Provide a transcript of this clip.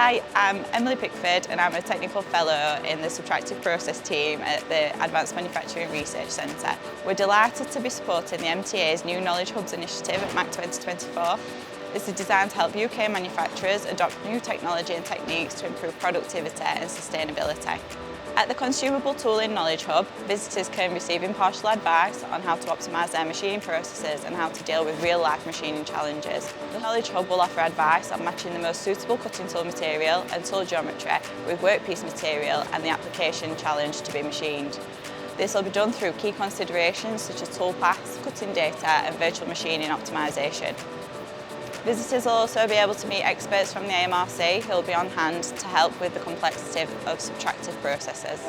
Hi, I'm Emily Pickford and I'm a Technical Fellow in the Subtractive Process team at the Advanced Manufacturing Research Centre. We're delighted to be supporting the MTA's new Knowledge Hubs initiative at MACH 2024. This is designed to help UK manufacturers adopt new technology and techniques to improve productivity and sustainability. At the Consumable Tooling Knowledge Hub, visitors can receive impartial advice on how to optimise their machining processes and how to deal with real-life machining challenges. The Knowledge Hub will offer advice on matching the most suitable cutting tool material and tool geometry with workpiece material and the application challenge to be machined. This will be done through key considerations such as tool paths, cutting data and virtual machining optimisation. Visitors will also be able to meet experts from the AMRC who will be on hand to help with the complexity of subtractive processes.